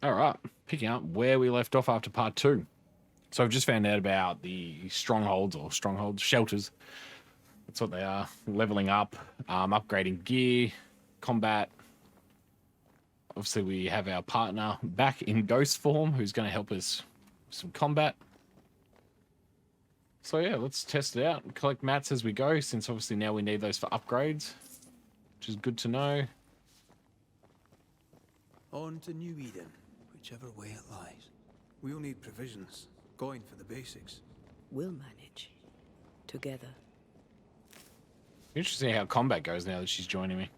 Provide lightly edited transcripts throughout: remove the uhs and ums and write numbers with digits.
All right, picking up where we left off after part two. So I've just found out about the strongholds, shelters. That's what they are. Leveling up, upgrading gear, combat. Obviously, we have our partner back in ghost form who's going to help us with some combat. So yeah, let's test it out and collect mats as we go, since obviously now we need those for upgrades, which is good to know. On to New Eden, whichever way it lies. We'll need provisions, going for the basics. We'll manage. Together. Interesting how combat goes now that she's joining me.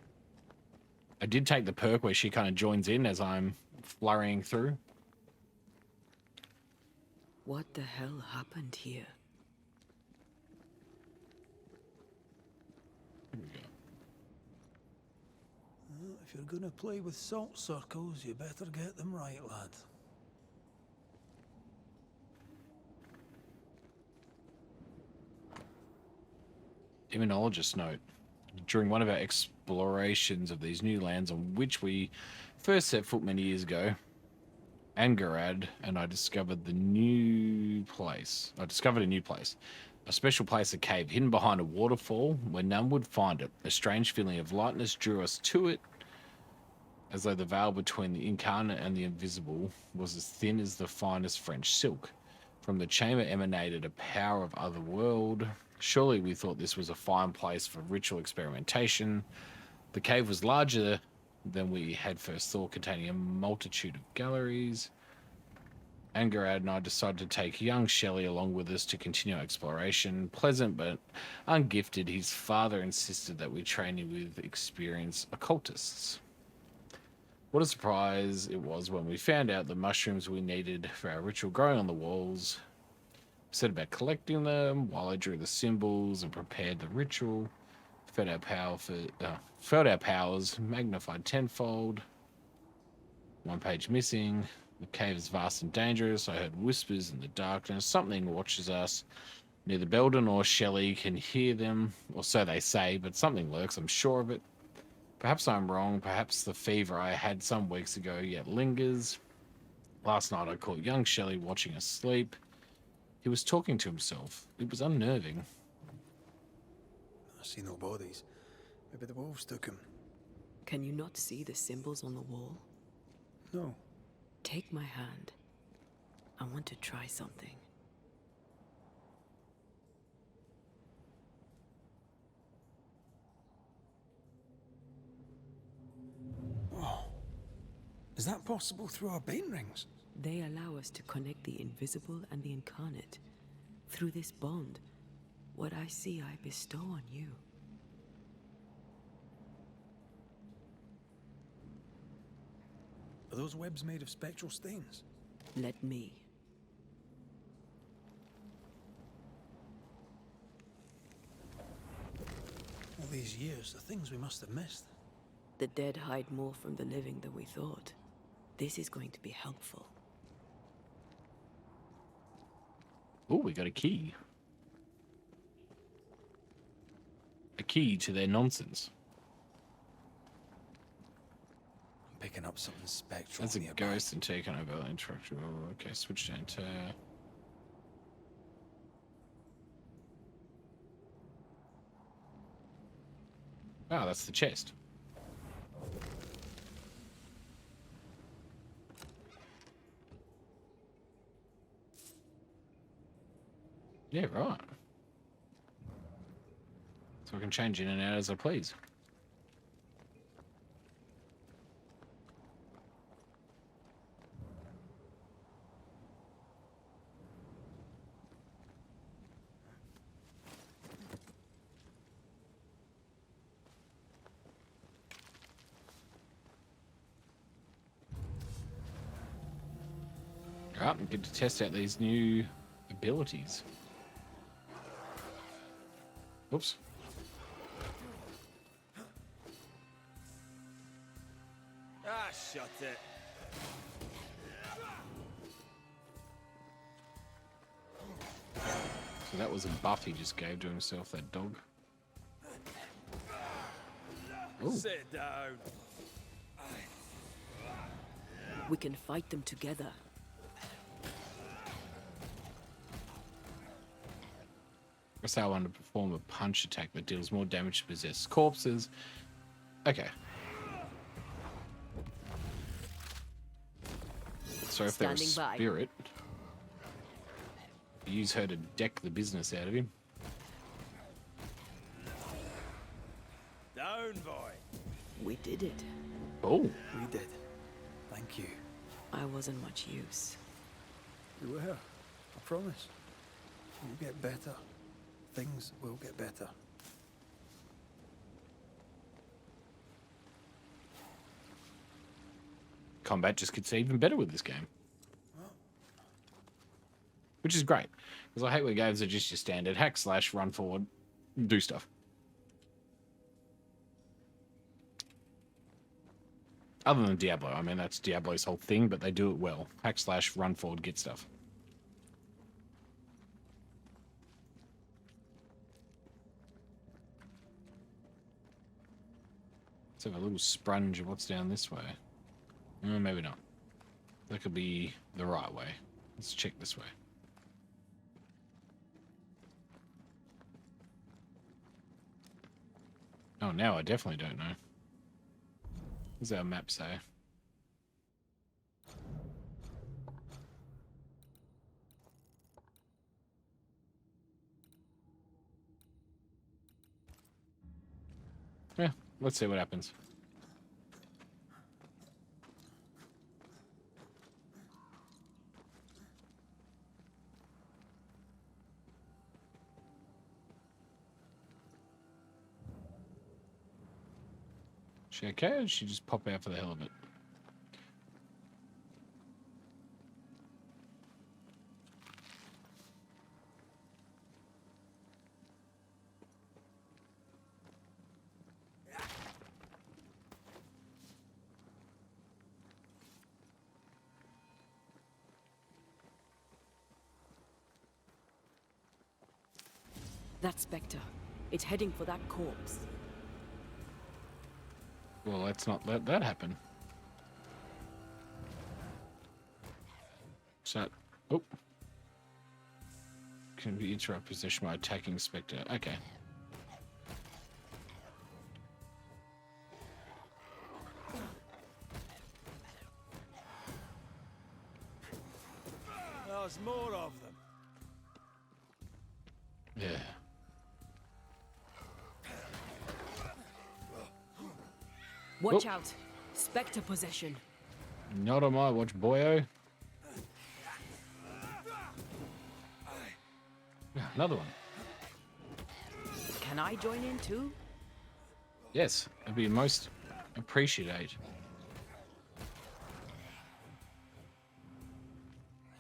I did take the perk where she kind of joins in as I'm flurrying through. What the hell happened here? Well, if you're gonna play with salt circles, you better get them right, lad. Immunologist note. During one of our explorations of these new lands on which we first set foot many years ago, Angarad and I discovered a new place. A special place, a cave hidden behind a waterfall where none would find it. A strange feeling of lightness drew us to it, as though the veil between the incarnate and the invisible was as thin as the finest French silk. From the chamber emanated a power of other world. Surely we thought this was a fine place for ritual experimentation. The cave was larger than we had first thought, containing a multitude of galleries. Angarad and I decided to take young Shelley along with us to continue our exploration. Pleasant but ungifted, his father insisted that we train him with experienced occultists. What a surprise it was when we found out the mushrooms we needed for our ritual growing on the walls. We set about collecting them while I drew the symbols and prepared the ritual. Felt our powers magnified tenfold. One page missing. The cave is vast and dangerous. I heard whispers in the darkness. Something watches us. Neither Belden or Shelley can hear them, or so they say, but something lurks, I'm sure of it. Perhaps I'm wrong. Perhaps the fever I had some weeks ago yet lingers. Last night I caught young Shelley watching us sleep. He was talking to himself. It was unnerving. I see no bodies. Maybe the wolves took him. Can you not see the symbols on the wall? No. Take my hand. I want to try something. Oh. Is that possible through our bane rings? They allow us to connect the invisible and the incarnate. Through this bond, what I see I bestow on you. Are those webs made of spectral stains? Let me. All these years, the things we must have missed. The dead hide more from the living than we thought. This is going to be helpful. Oh, we got a key. A key to their nonsense. I'm picking up something spectral. That's a nearby. ghost and taken over interaction. Oh, okay, switch down to... Oh, that's the chest. Yeah, right. So I can change in and out as I please. Alright, we get to test out these new abilities. Oops. Ah, shut it. So that was a buff he just gave to himself, that dog. Ooh. Sit down. We can fight them together. Press R1 to perform a punch attack that deals more damage to possessed corpses. Okay. So if they're a Standing by. spirit, use her to deck the business out of him. Down, boy. We did it. Oh, We did. Thank you. I wasn't much use. You were. I promise. You'll get better. Things will get better. combat just gets even better with this game. Which is great. Because I hate when games are just your standard hack slash, run forward, do stuff. Other than Diablo. I mean, that's Diablo's whole thing, but they do it well. Hack slash, run forward, get stuff. Let's have a little sprunge of what's down this way. Maybe not. That could be the right way. Let's check this way. Oh, now I definitely don't know. What does our map say? Yeah, let's see what happens. She okay, or did she just pop out for the hell of it? That Spectre. It's heading for that corpse. Well, let's not let that happen. So, oh. Can be interrupt position by attacking Spectre. Okay. There's more of them. Yeah. Watch Oh. out! Spectre possession. Not on my watch, boyo. Another one. Can I join in too? Yes, it'd be most appreciate.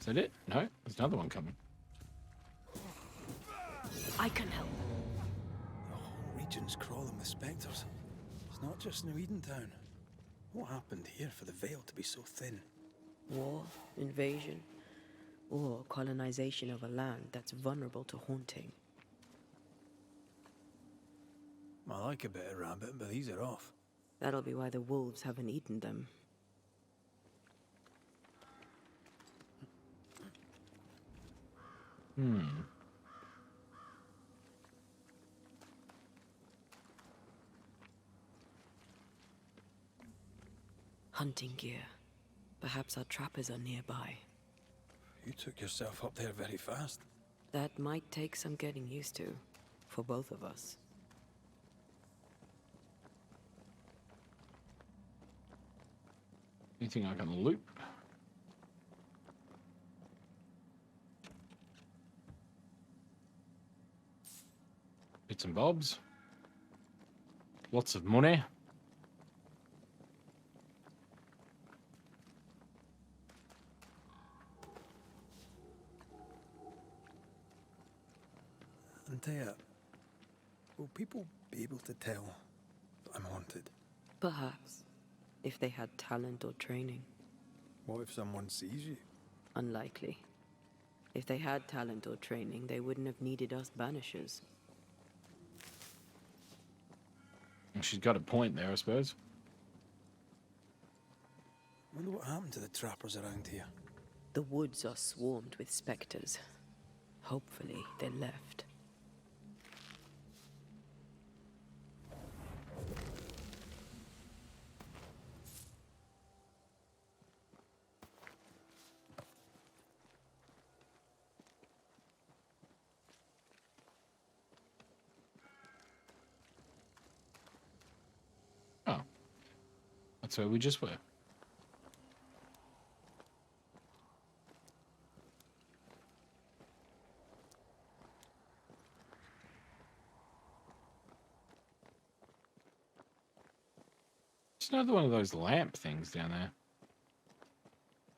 Is that it? No, there's another one coming. I can help. The whole region's crawling with spectres. It's not just New Edentown. What happened here for the veil to be so thin? War, invasion, or colonization of a land that's vulnerable to haunting. I like a bit of rabbit, but these are off. That'll be why the wolves haven't eaten them. Hunting gear. Perhaps our trappers are nearby. You took yourself up there very fast. That might take some getting used to, for both of us. Anything I can loot? Bits and bobs. Lots of money. Antea, will people be able to tell that I'm haunted? Perhaps, if they had talent or training. What if someone sees you? Unlikely. If they had talent or training, they wouldn't have needed us Banishers. She's got a point there, I suppose. Wonder what happened to the trappers around here. The woods are swarmed with specters. Hopefully, they left. Oh. That's where we just were. There's another one of those lamp things down there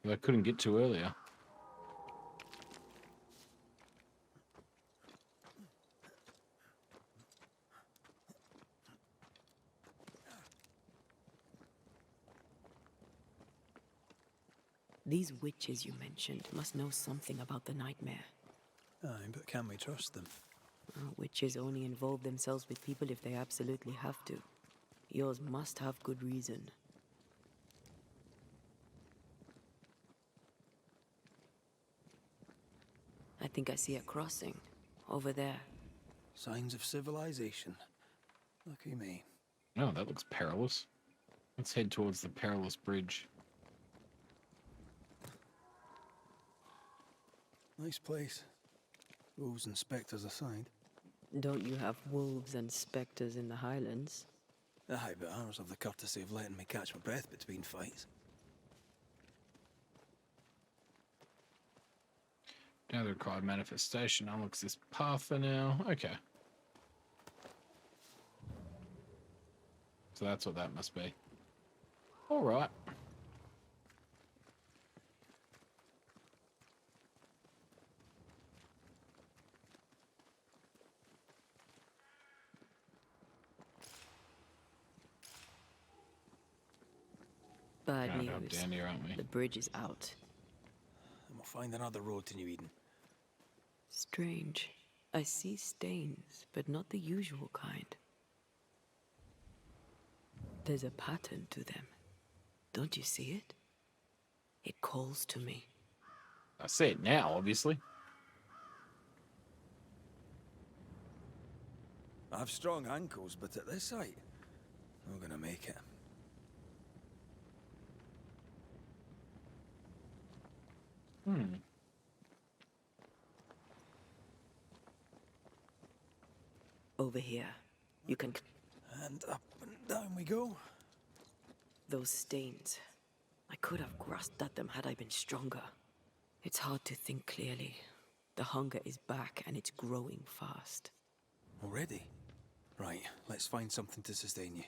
that I couldn't get to earlier. These witches you mentioned must know something about the nightmare. Aye, but can we trust them? Witches only involve themselves with people if they absolutely have to. Yours must have good reason. I think I see a crossing. Over there. Signs of civilization. Lucky me. Oh, that looks perilous. Let's head towards the perilous bridge. Nice place. Wolves and spectres aside. Don't you have wolves and specters in the Highlands? Aye, but ours have the courtesy of letting me catch my breath between fights. Now the required manifestation unlocks this path for now. Okay. So that's what that must be. All right. Bad Round up news. down here, aren't we? The bridge is out. And we'll find another road to New Eden. Strange. I see stains, but not the usual kind. There's a pattern to them. Don't you see it? It calls to me. I see it now, obviously. I've strong ankles, but at this height, I'm gonna make it. Over here. You can... And up and down we go. Those stains. I could have grasped at them had I been stronger. It's hard to think clearly. The hunger is back and it's growing fast. Already? Right, let's find something to sustain you.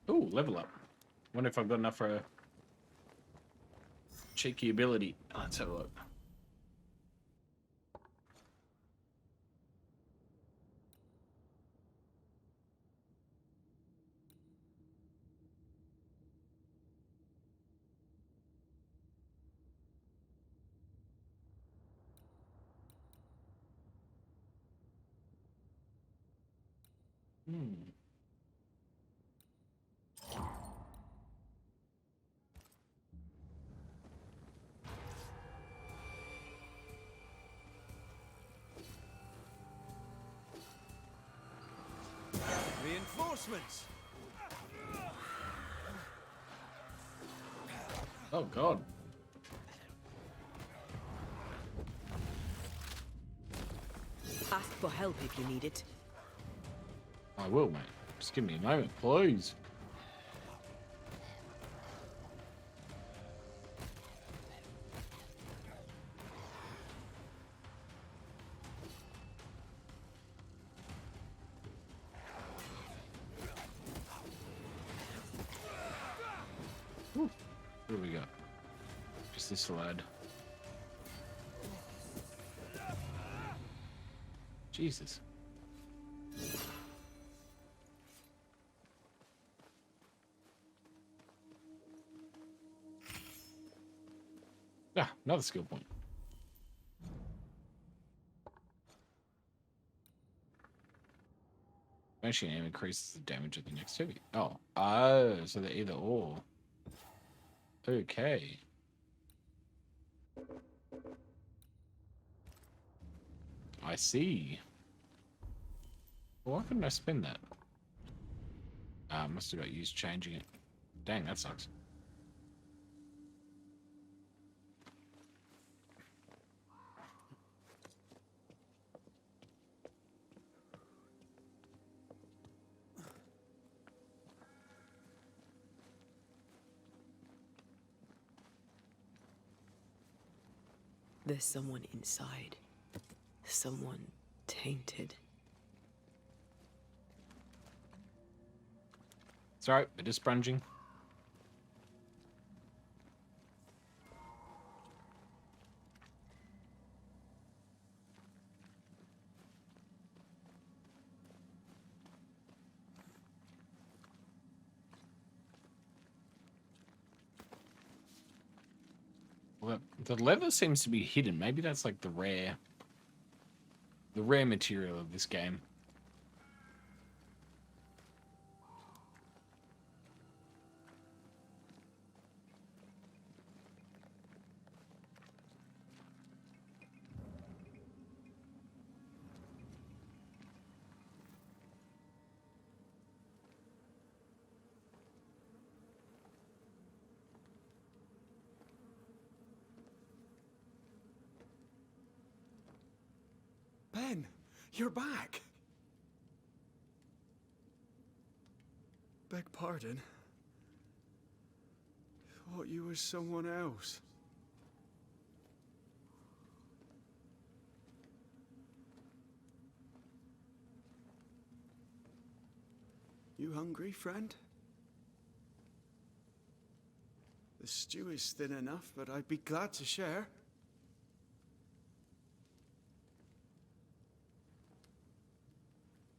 Ooh, level up. Wonder if I've got enough for a cheeky ability. Let's have a look. Reinforcements! Oh, God. Ask for help if you need it. I will, mate. Just give me a moment, please. Whew. What do we got? Just this lad. Jesus. Ah, another skill point. Smashing aim increases the damage of the next heavy. Oh, so they're either or. Okay. I see. Well, why couldn't I spin that? Must have got used changing it. Dang, that sucks. There's someone inside. Someone tainted. It's alright, it is sponging. Well, the leather seems to be hidden. Maybe that's like the rare material of this game. Ben, you're back. Beg pardon. Thought you was someone else. You hungry, friend? The stew is thin enough, but I'd be glad to share.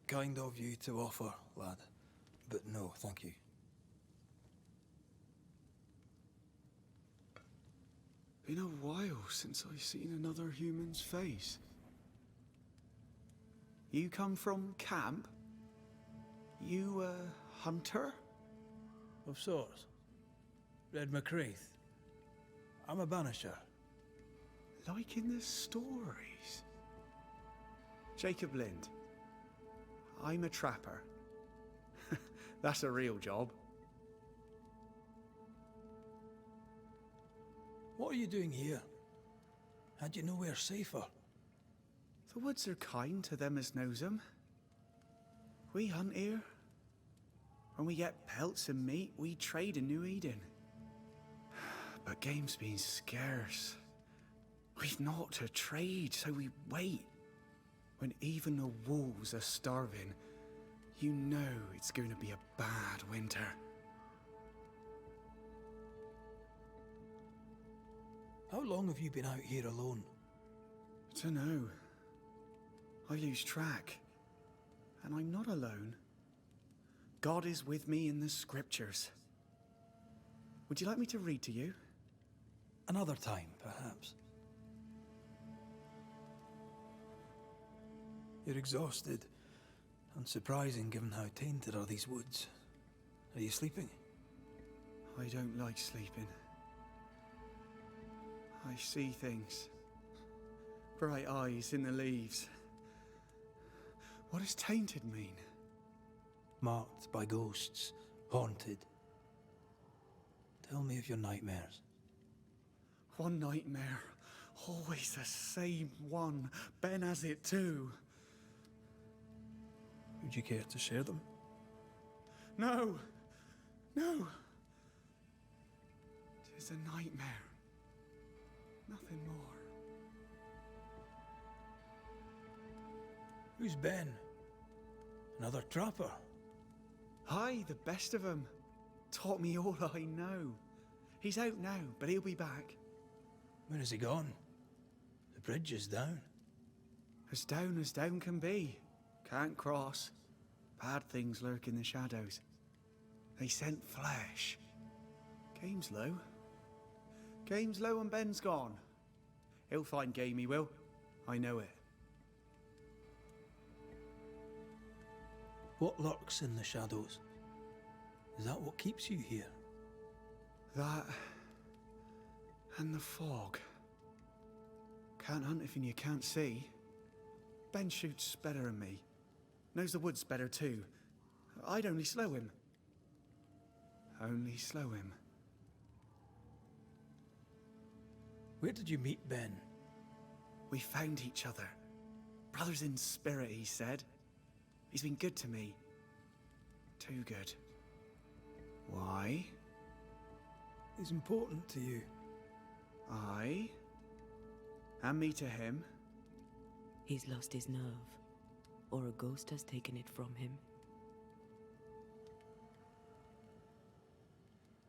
Kind of you to offer, lad. But no, thank you. Been a while since I've seen another human's face. You come from camp? You a hunter? Of sorts. Red McCraith. I'm a banisher. Like in the stories. Jacob Lind. I'm a trapper. That's a real job. What are you doing here? Had you nowhere safer? The woods are kind to them as knows 'em. We hunt here. When we get pelts and meat, we trade in New Eden. But game's been scarce. We've naught to trade, so we wait. When even the wolves are starving, you know it's going to be a bad winter. How long have you been out here alone? Dunno. I lose track. And I'm not alone. God is with me in the scriptures. Would you like me to read to you? Another time, perhaps. You're exhausted. Unsurprising given how tainted are these woods. Are you sleeping? I don't like sleeping. I see things. Bright eyes in the leaves. What does tainted mean? Marked by ghosts, haunted. Tell me of your nightmares. One nightmare. Always the same one. Ben has it too. Would you care to share them? No! No! Tis a nightmare. Nothing more. Who's Ben? Another trapper? Aye, the best of 'em. Taught me all I know. He's out now, but he'll be back. Where has he gone? The bridge is down. As down can be. Can't cross. Bad things lurk in the shadows. They scent flesh. Game's low. Game's low and Ben's gone. He'll find game, he will. I know it. What lurks in the shadows? Is that what keeps you here? That... and the fog. Can't hunt if you can't see. Ben shoots better than me. Knows the woods better too. I'd only slow him. Only slow him. Where did you meet Ben? We found each other. Brothers in spirit, he said. He's been good to me. Too good. Why? He's important to you. I? And me to him? He's lost his nerve. Or a ghost has taken it from him.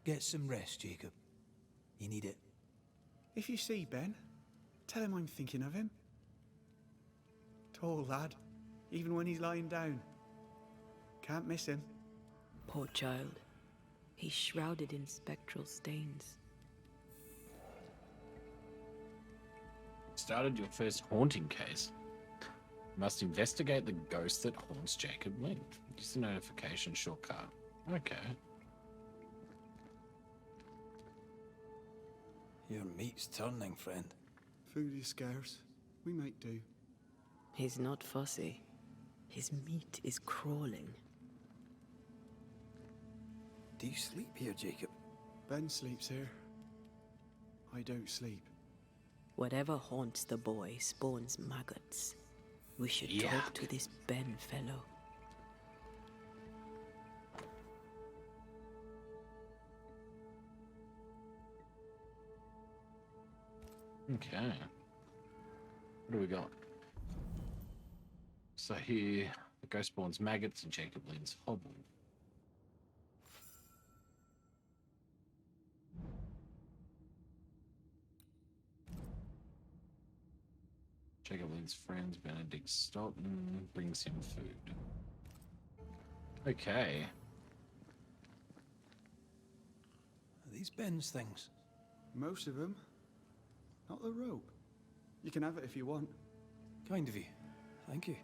Get some rest, Jacob. You need it. If you see Ben, tell him I'm thinking of him. Tall lad, even when he's lying down. Can't miss him. Poor child. He's shrouded in spectral stains. Started your first haunting case. Must investigate the ghost that haunts Jacob Lynn. Use the notification shortcut. Okay. Your meat's turning, friend. Food is scarce. We might do. He's not fussy. His meat is crawling. Do you sleep here, Jacob? Ben sleeps here. I don't sleep. Whatever haunts the boy spawns maggots. We should Yuck. talk to this Ben fellow. Okay. What do we got? So here, the ghost spawns maggots and Jacob Lynn's hobble. Jacob Lynn's friends, Benedict Stoughton, brings him food. Okay. Are these Ben's things? Most of them. Not the rope. You can have it if you want. Kind of you. Thank you.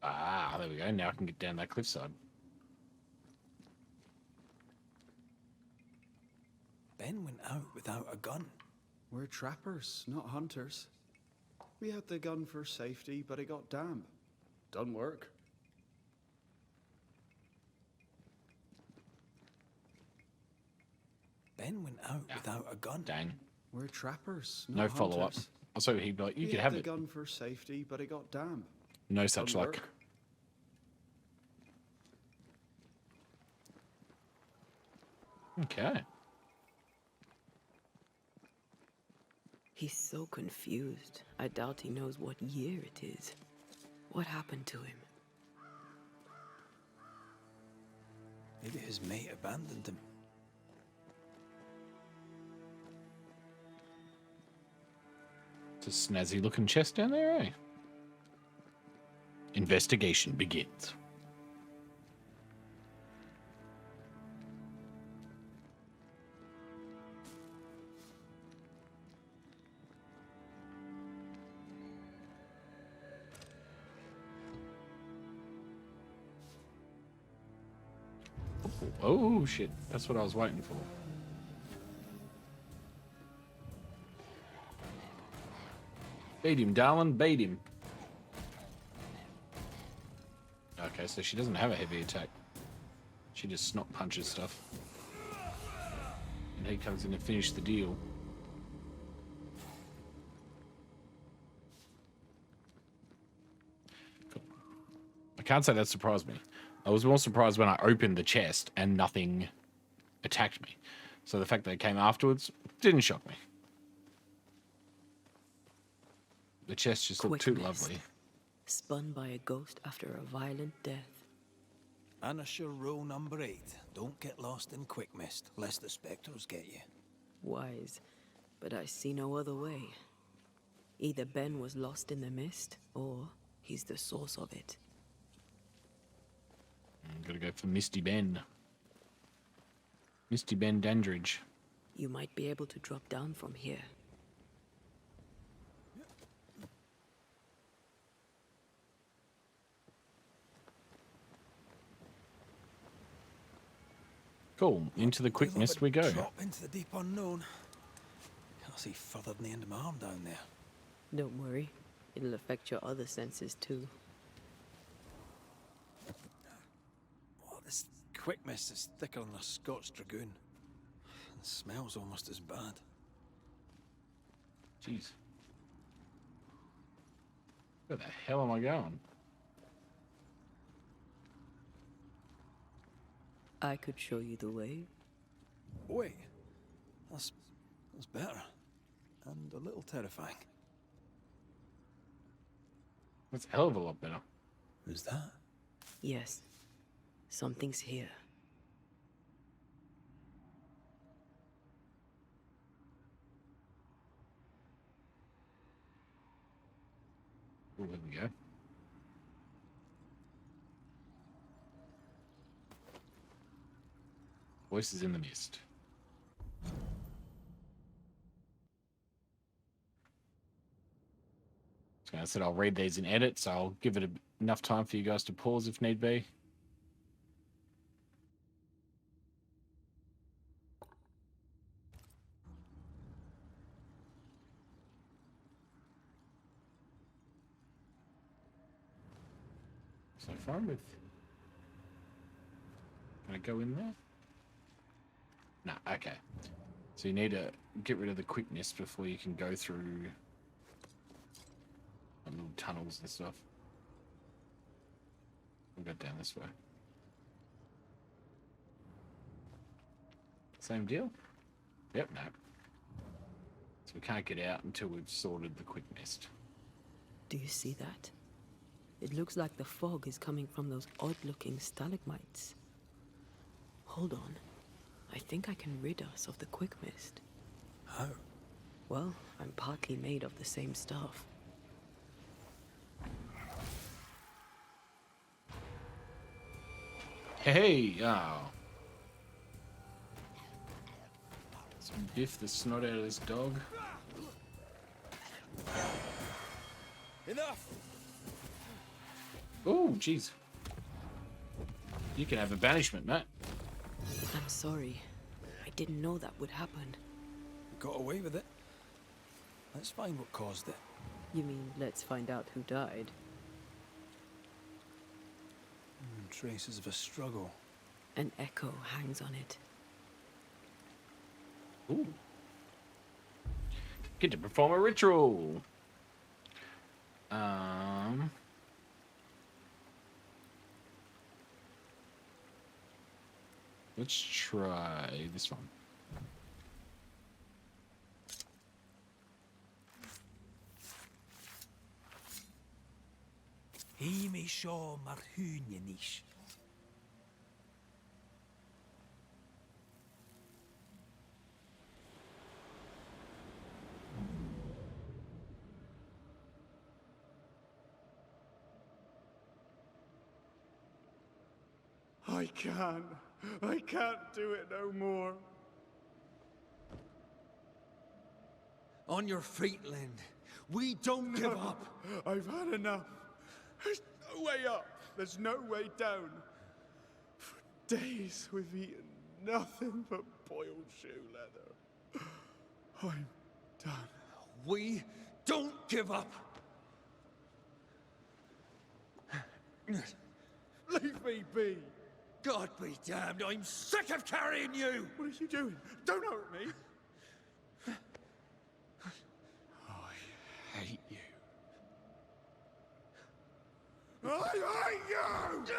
Ah, there we go. Now I can get down that cliffside. Ben went out without a gun. We're trappers, not hunters. We had the gun for safety, but it got damp. Done work. Ben went out without a gun. Dang. We're trappers, No not follow up. hunters. Also, he'd be like, you We can had have the it. gun for safety, but it got damp. No such Done luck. work. Okay. He's so confused. I doubt he knows what year it is. What happened to him? Maybe his mate abandoned him. It's a snazzy looking chest down there, eh? Investigation begins. Oh shit, that's what I was waiting for. Beat him, darling, beat him. Okay, so she doesn't have a heavy attack. She just snot punches stuff. And he comes in to finish the deal. Cool. I can't say that surprised me. I was more surprised when I opened the chest and nothing attacked me. So the fact that it came afterwards didn't shock me. The chest just looked too Quick lovely. mist. Spun by a ghost after a violent death. Banisher rule number 8. Don't get lost in quick mist, lest the spectres get you. Wise, but I see no other way. Either Ben was lost in the mist, or he's the source of it. Gotta go for Misty Ben. Misty Ben Dandridge. You might be able to drop down from here. Cool. Into the quick We'll have mist a we go. drop into the deep unknown. Can't see further than the end of my arm down there. Don't worry. It'll affect your other senses too. Oh, this quick mist is thicker than a Scots dragoon. It smells almost as bad. Jeez. Where the hell am I going? I could show you the way. Wait, that's better. And a little terrifying. That's a hell of a lot better. Who's that? Yes. Something's here. Oh, there we go. Voices in the mist. So I said I'll read these in edit, so I'll give it enough time for you guys to pause if need be. So far with... Can I go in there? No, okay. So you need to get rid of the quickness before you can go through little tunnels and stuff. We'll go down this way. Same deal? Yep, no. So we can't get out until we've sorted the quick mist. Do you see that? It looks like the fog is coming from those odd-looking stalagmites. Hold on. I think I can rid us of the quick mist. How? Well, I'm partly made of the same stuff. Hey, oh. Let's biff the snot out of this dog. Enough! Oh, jeez. You can have a banishment, mate. I'm sorry. I didn't know that would happen. Got away with it. Let's find what caused it. You mean, let's find out who died? Traces of a struggle. An echo hangs on it. Ooh. Get to perform a ritual. Let's try this one. He may show Marhunianish. I can't do it no more. On your feet, Lind. We don't give up. I've had enough. There's no way up. There's no way down. For days we've eaten nothing but boiled shoe leather. I'm done. We don't give up. Leave me be. God be damned, I'm sick of carrying you! What are you doing? Don't hurt me. I hate you. I hate you!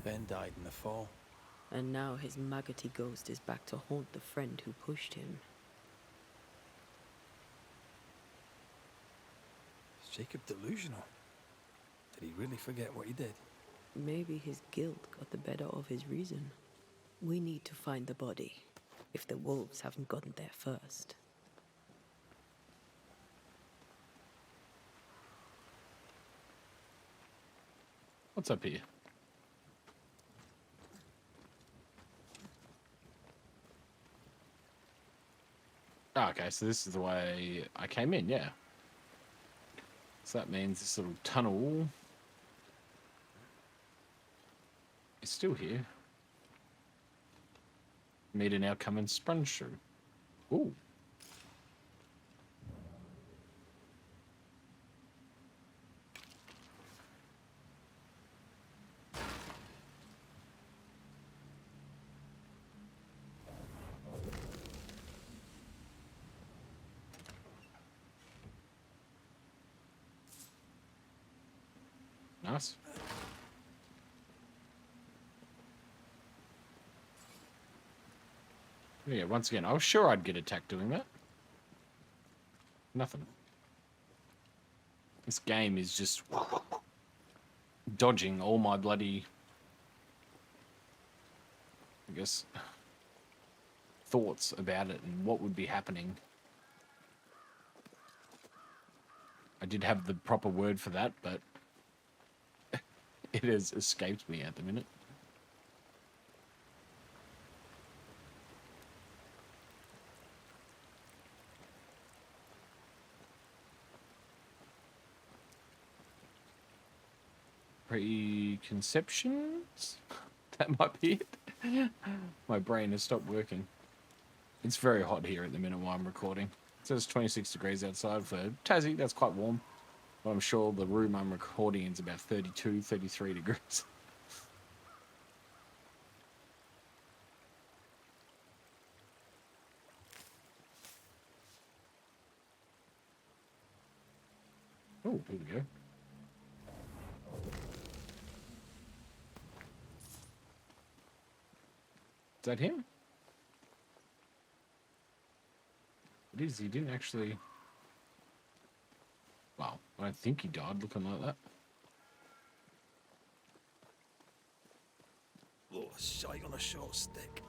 Ben died in the fall. And now his maggoty ghost is back to haunt the friend who pushed him. Is Jacob delusional? Did he really forget what he did? Maybe his guilt got the better of his reason. We need to find the body, if the wolves haven't gotten there first. What's up here? Oh, okay, so this is the way I came in, yeah. So that means this little tunnel is still here. Meter now come and sponge through. Ooh. Nice. Yeah, once again, I was sure I'd get attacked doing that. Nothing. This game is just dodging all my bloody, I guess, thoughts about it and what would be happening. I did have the proper word for that, but it has escaped me at the minute. Preconceptions? That might be it. My brain has stopped working. It's very hot here at the minute while I'm recording. It says 26 degrees outside for Tassie. That's quite warm. But I'm sure the room I'm recording in is about 32, 33 degrees. Oh, here we go. Is that him? It is. He didn't actually... Wow, I don't think he died looking like that. Oh, a shite on a short stick.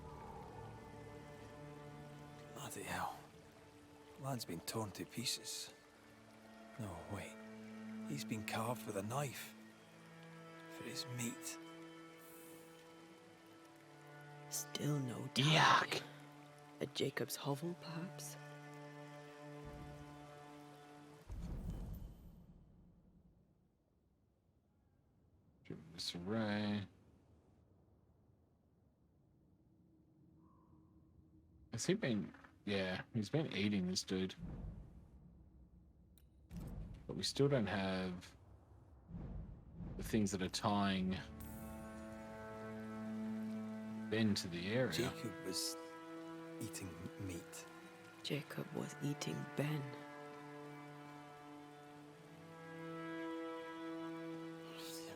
Bloody hell. Lad's been torn to pieces. No, wait. He's been carved with a knife. For his meat. Still no time. Yuck! At Jacob's hovel, perhaps? Disarray. Has he been... Yeah, he's been eating this dude. But we still don't have the things that are tying Ben to the area. Jacob was eating meat. Jacob was eating Ben.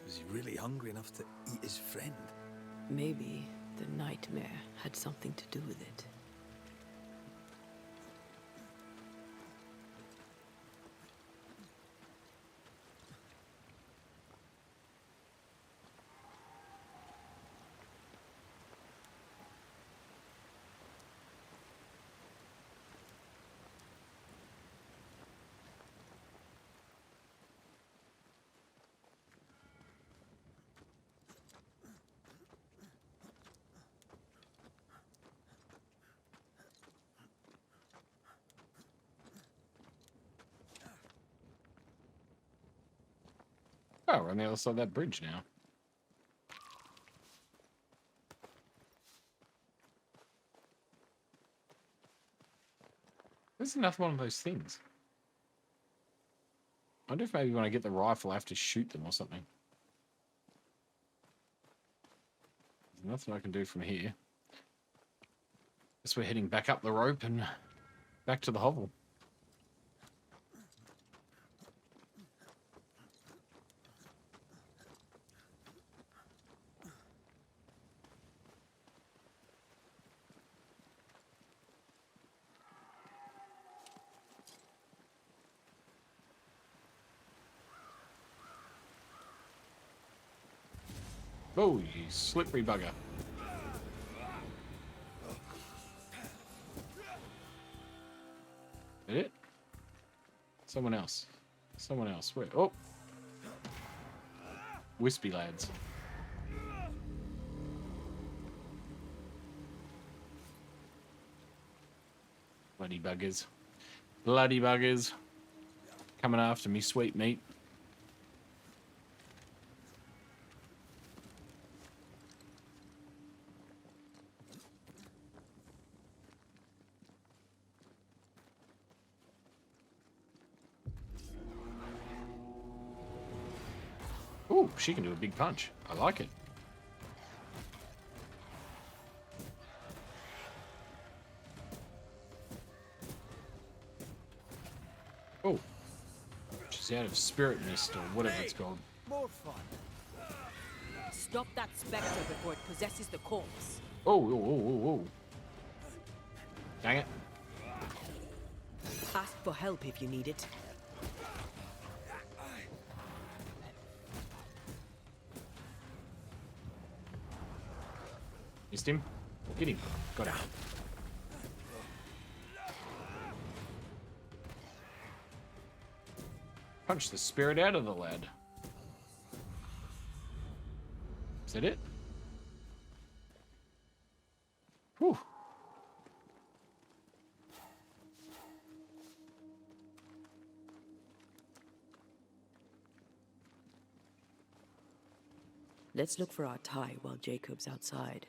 Was he really hungry enough to eat his friend? Maybe the nightmare had something to do with it. Oh, we're on the other side of that bridge now. This is another one of those things. I wonder if maybe when I get the rifle, I have to shoot them or something. There's nothing I can do from here. Guess we're heading back up the rope and back to the hovel. Oh, you slippery bugger. Is it? Someone else. Someone else. Where? Oh! Wispy lads. Bloody buggers. Bloody buggers. Coming after me, sweet meat. Oh, she can do a big punch. I like it. Oh, she's out of spirit mist or whatever it's called. More fun. Stop that spectre before it possesses the corpse. Oh, oh, oh, oh, oh. Dang it. Ask for help if you need it. Missed him. Hit him. Got him. Punch the spirit out of the lad. Is that it? Whew. Let's look for our tie while Jacob's outside.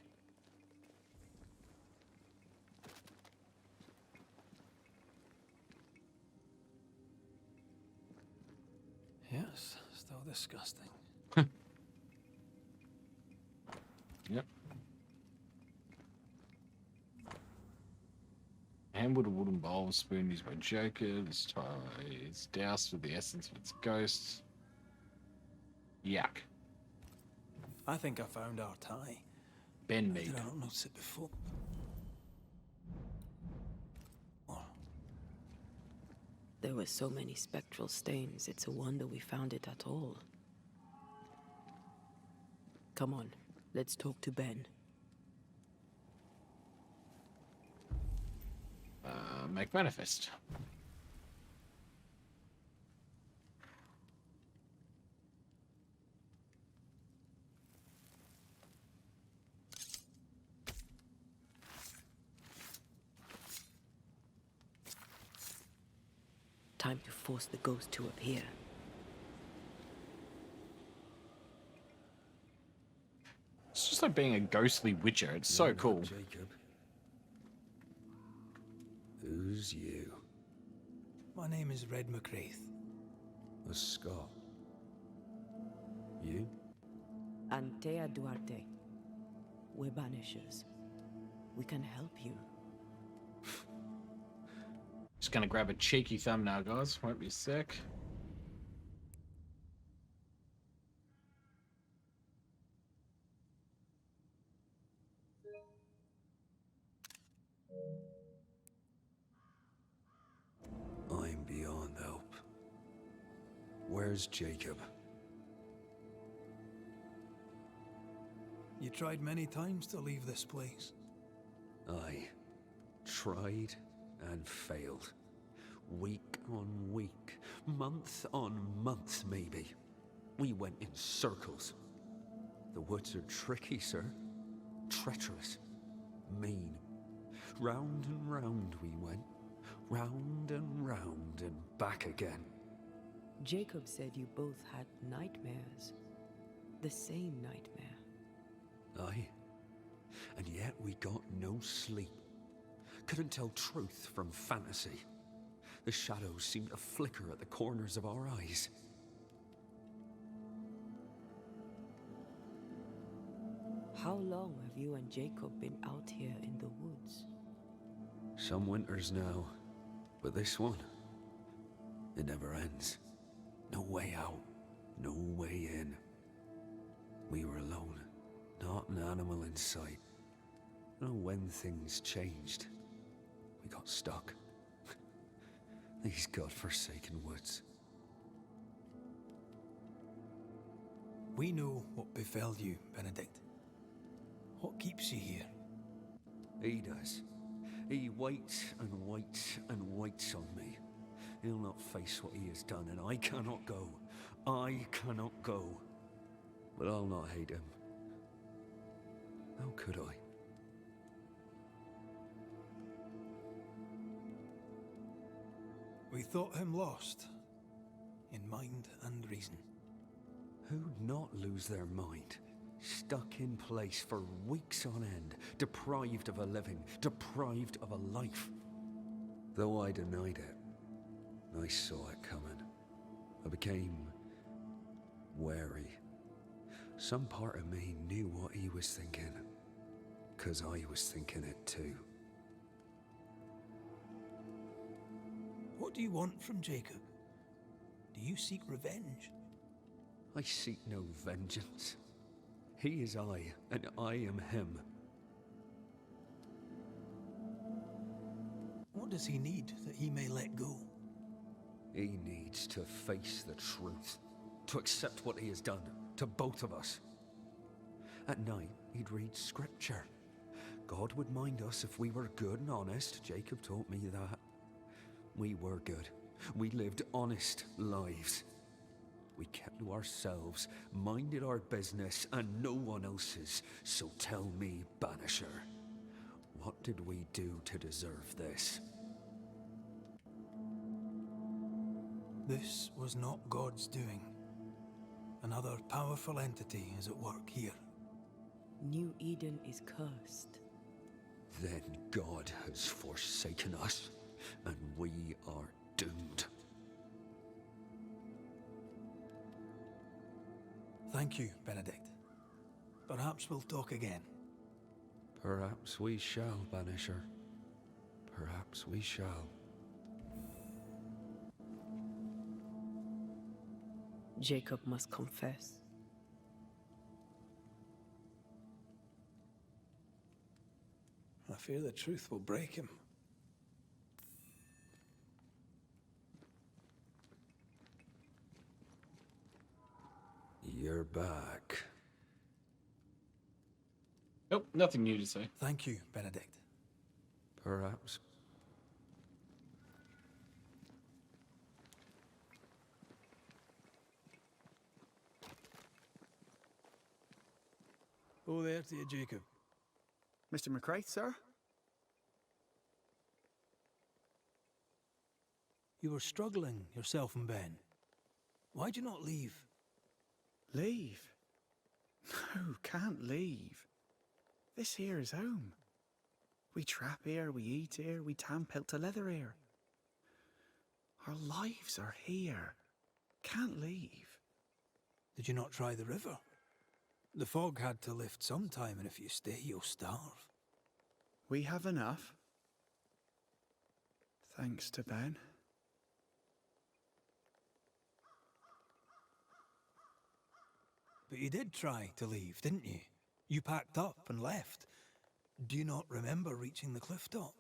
Yes, still disgusting. Yep. Hand with a wooden bowl, spoon used by Joker. This tie is doused with the essence of its ghost. Yuck. I think I found our tie. Ben Did meat. I not notice it before? Oh, There were so many spectral stains, it's a wonder we found it at all. Come on, let's talk to Ben. Make manifest. Time to force the ghost to appear. It's just like being a ghostly witcher. It's so You're not cool. Jacob. Who's you? my name is Red McCraith. A Scot. You? Antea Duarte. We're Banishers. We can help you. Just gonna grab a cheeky thumbnail, guys. Won't be a sec. I'm beyond help. Where's Jacob? You tried many times to leave this place. I tried and failed. Week on week, month on month, maybe. We went in circles. The woods are tricky, sir. Treacherous. Mean. Round and round we went. Round and back again. Jacob said you both had nightmares. The same nightmare. Aye. And yet we got no sleep. Couldn't tell truth from fantasy. The shadows seemed to flicker at the corners of our eyes. How long have you and Jacob been out here in the woods? Some winters now, but this one, it never ends. No way out, no way in. We were alone, not an animal in sight. I don't know when things changed. We got stuck. These godforsaken woods. We know what befell you, Benedict. What keeps you here? He does. He waits and waits and waits on me. He'll not face what he has done, and I cannot go. I cannot go. But I'll not hate him. How could I? We thought him lost, in mind and reason. Who'd not lose their mind? Stuck in place for weeks on end, deprived of a living, deprived of a life. Though I denied it, I saw it coming. I became wary, Some part of me knew what he was thinking, 'cause I was thinking it too. What do you want from Jacob? Do you seek revenge? I seek no vengeance. He is I, and I am him. What does he need that he may let go? He needs to face the truth, to accept what he has done to both of us. At night, he'd read scripture. God would mind us if we were good and honest. Jacob taught me that. We were good. We lived honest lives. We kept to ourselves, minded our business and no one else's. So tell me, Banisher, what did we do to deserve this? This was not God's doing. Another powerful entity is at work here. New Eden is cursed. Then God has forsaken us, and we are doomed. Thank you, Benedict. Perhaps we'll talk again. Perhaps we shall, Banisher. Perhaps we shall. Jacob must confess. I fear the truth will break him. You're back. Nope, nothing new to say. Thank you, Benedict. Perhaps. Oh, there to you, Jacob. Mr. McCraith, sir? You were struggling, yourself and Ben. Why'd you not leave? Leave? No, can't leave. This here is home. We trap here, we eat here, we tan pelt to leather here. Our lives are here. Can't leave. Did you not try the river? The fog had to lift sometime, and if you stay, you'll starve. We have enough. Thanks to Ben. But you did try to leave, didn't you? You packed up and left. Do you not remember reaching the cliff top?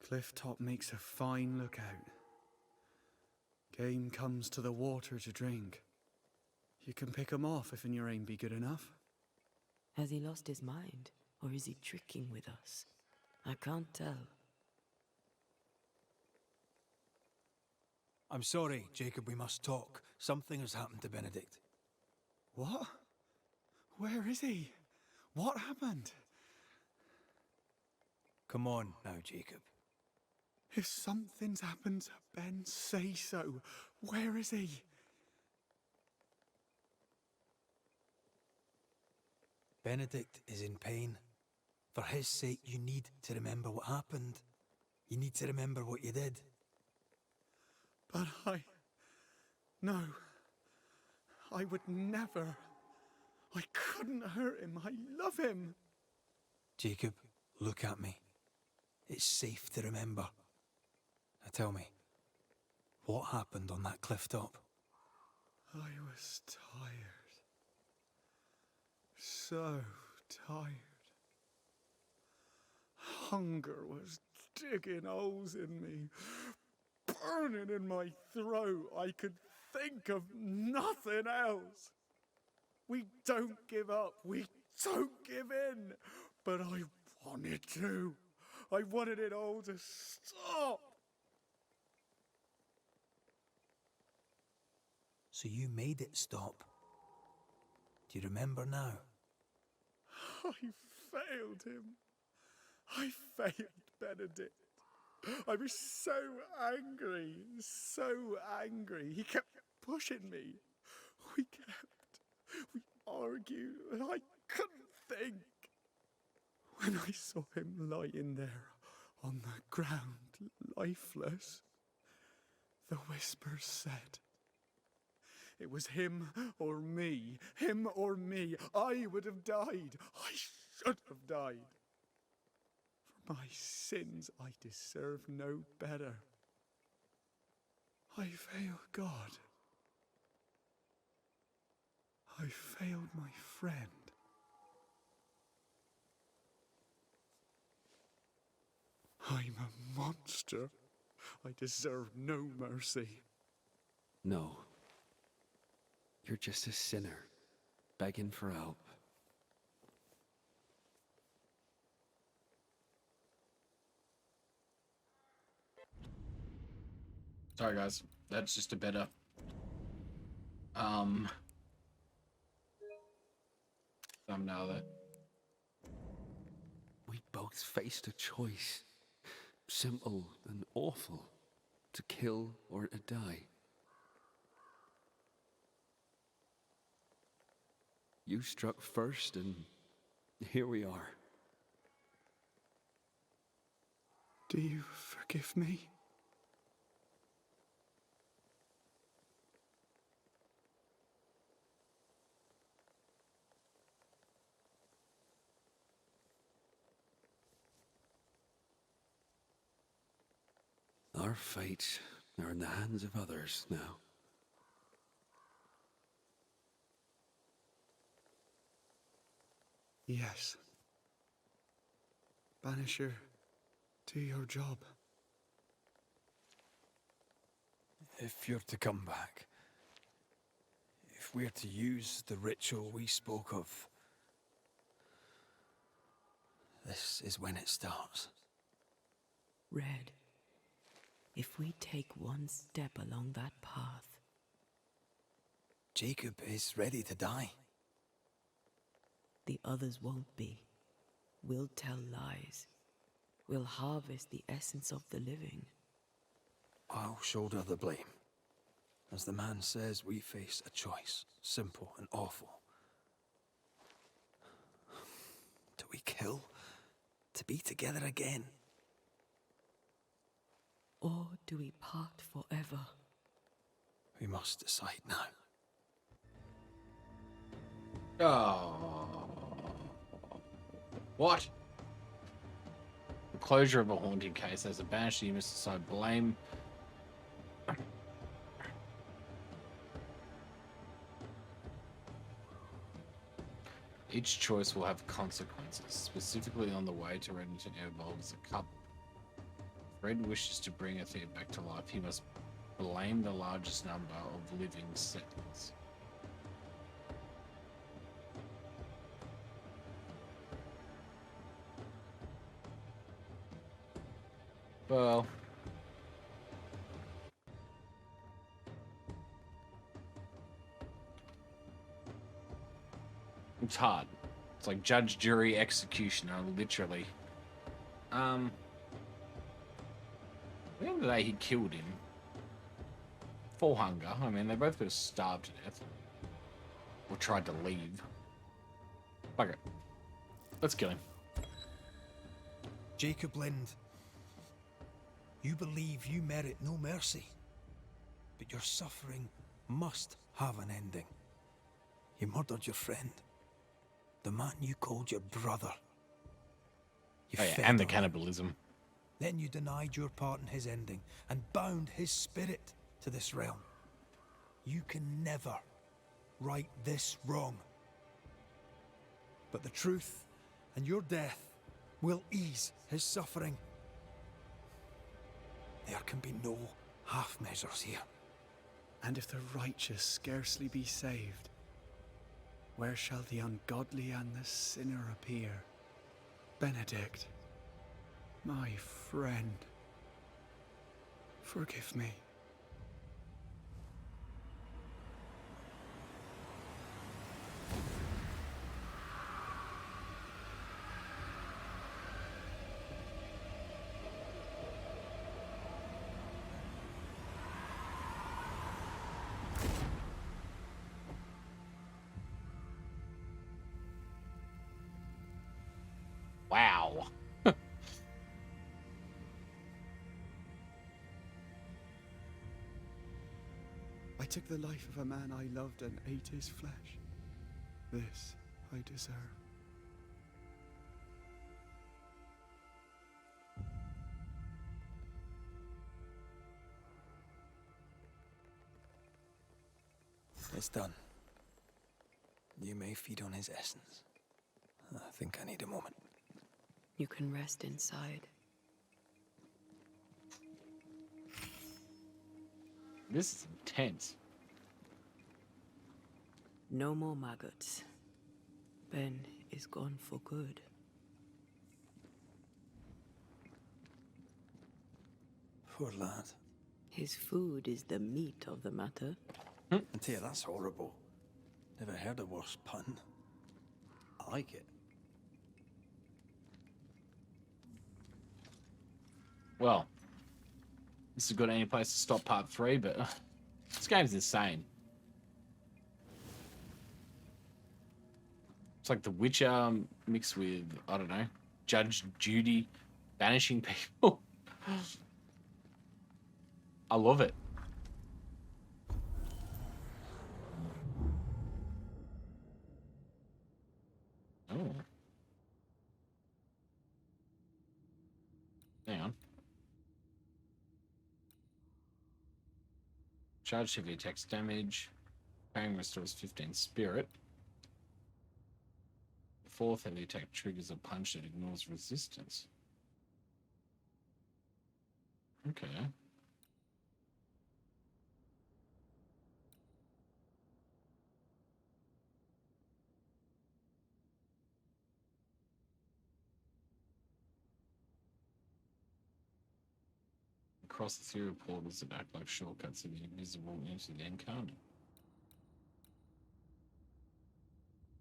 Cliff top makes a fine lookout. Game comes to the water to drink. You can pick 'em off if your aim be good enough. Has he lost his mind? Or is he tricking with us? I can't tell. I'm sorry, Jacob, we must talk. Something has happened to Benedict. What? Where is he? What happened? Come on now, Jacob. If something's happened to Ben, say so. Where is he? Benedict is in pain. For his sake, you need to remember what happened. You need to remember what you did. But No. I would never. I couldn't hurt him. I love him. Jacob, look at me. It's safe to remember. Now tell me, what happened on that cliff top? I was tired. So tired. Hunger was digging holes in me, burning in my throat. I could think of nothing else. We don't give up. We don't give in. But I wanted to. I wanted it all to stop. So you made it stop. Do you remember now? I failed him. I failed Benedict. I was so angry, so angry. He kept pushing me. We argued, and I couldn't think. When I saw him lying there on the ground, lifeless, the whispers said, It was him or me. Him or me. I would have died. I should have died. For my sins, I deserve no better. I failed God. I failed my friend. I'm a monster. I deserve no mercy. No. You're just a sinner, begging for help. Sorry, guys. That's just a better thumbnail there. We both faced a choice, simple and awful, to kill or to die. You struck first, and here we are. Do you forgive me? Our fates are in the hands of others now. Yes. Banisher, do your job. If you're to come back, if we're to use the ritual we spoke of, this is when it starts. Red, if we take one step along that path, Jacob is ready to die. the others won't be. We'll tell lies. We'll harvest the essence of the living. I'll shoulder the blame. As the man says, we face a choice, simple and awful. Do we kill to be together again? Or do we part forever? We must decide now. Oh. What? The closure of a haunting case. As a banisher, you must decide blame. Each choice will have consequences, specifically on the way to Reddington evolve as a couple. If Red wishes to bring Athea back to life, he must blame the largest number of living seconds. Well, it's hard. It's like judge, jury, executioner, literally. At the end of the day, he killed him for hunger. I mean, they both got starved to death, or tried to leave. Fuck it. Let's kill him. Jacob Lind, you believe you merit no mercy, but your suffering must have an ending. You murdered your friend, the man you called your brother. You Oh yeah, fed and the on him. cannibalism. Then you denied your part in his ending and bound his spirit to this realm. You can never right this wrong. But the truth and your death will ease his suffering. There can be no half measures here. And if the righteous scarcely be saved, where shall the ungodly and the sinner appear? Benedict, my friend, forgive me. Wow. took the life of a man I loved and ate his flesh. This I deserve. It's done. You may feed on his essence. I think I need a moment. You can rest inside. This is intense. No more maggots. Ben is gone for good. Poor lad. His food is the meat of the matter. And dear, that's horrible. Never heard a worse pun. I like it. Well, this has got any place to stop part 3, but this game's insane. It's like The Witcher mixed with, I don't know, Judge Judy banishing people. I love it. Oh. Hang on. Charge heavy attacks damage. Bang restores 15 spirit. The fourth heavy attack triggers a punch that ignores resistance. Okay. Across the ethereal portals that act like shortcuts that are invisible into the encounter.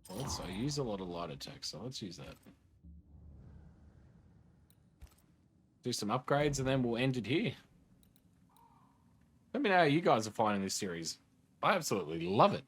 Well, I use a lot of light attacks, so let's use that. Do some upgrades and then we'll end it here. Let me know how you guys are finding this series. I absolutely love it.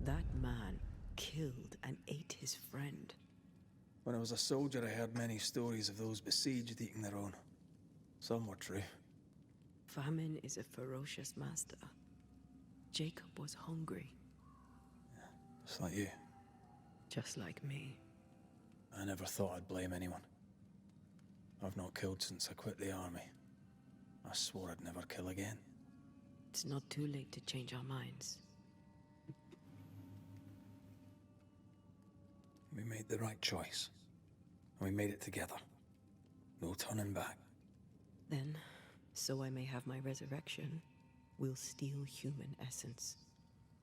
That man killed and ate his friend. When I was a soldier, I heard many stories of those besieged eating their own. Some were true. Famine is a ferocious master. Jacob was hungry, Just like you. just like me. I never thought I'd blame anyone. I've not killed since I quit the army. I swore I'd never kill again. It's not too late to change our minds. We made the right choice. And we made it together. No turning back. Then, so I may have my resurrection, we'll steal human essence.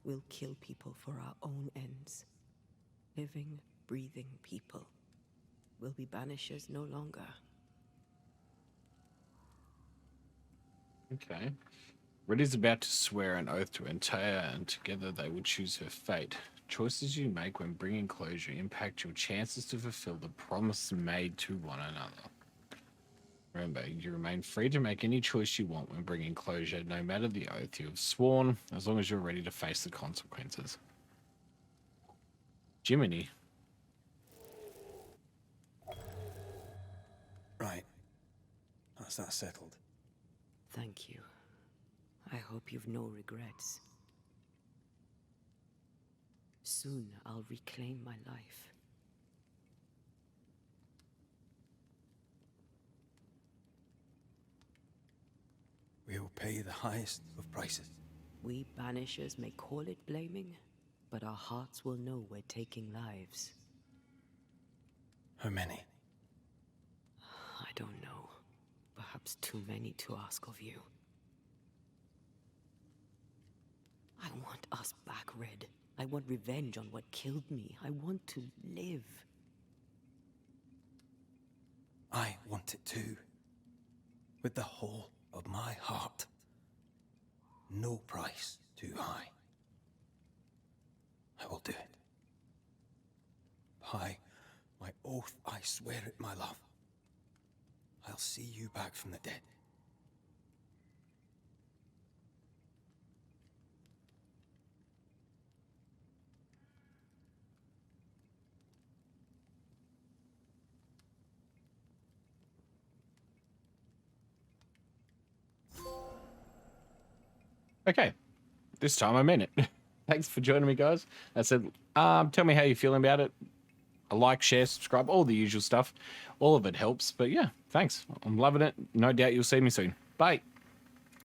We'll kill people for our own ends. Living, breathing people. We'll be banishers no longer. Okay. Red is about to swear an oath to Antea, and together they will choose her fate. Choices you make when bringing closure impact your chances to fulfill the promise made to one another. Remember, you remain free to make any choice you want when bringing closure, no matter the oath you have sworn, as long as you're ready to face the consequences. Jiminy. Right. That's that settled. Thank you. I hope you've no regrets. Soon I'll reclaim my life. We will pay the highest of prices. We banishers may call it blaming, but our hearts will know we're taking lives. How many? I don't know. Perhaps too many to ask of you. I want us back, Red. I want revenge on what killed me. I want to live. I want it too. With the whole of my heart. No price too high. I will do it. By my oath, I swear it, my love. I'll see you back from the dead. Okay, this time I meant it. Thanks for joining me, guys. I said, tell me how you're feeling about it. A like, share, subscribe, all the usual stuff. All of it helps. But yeah, thanks. I'm loving it. No doubt you'll see me soon. Bye.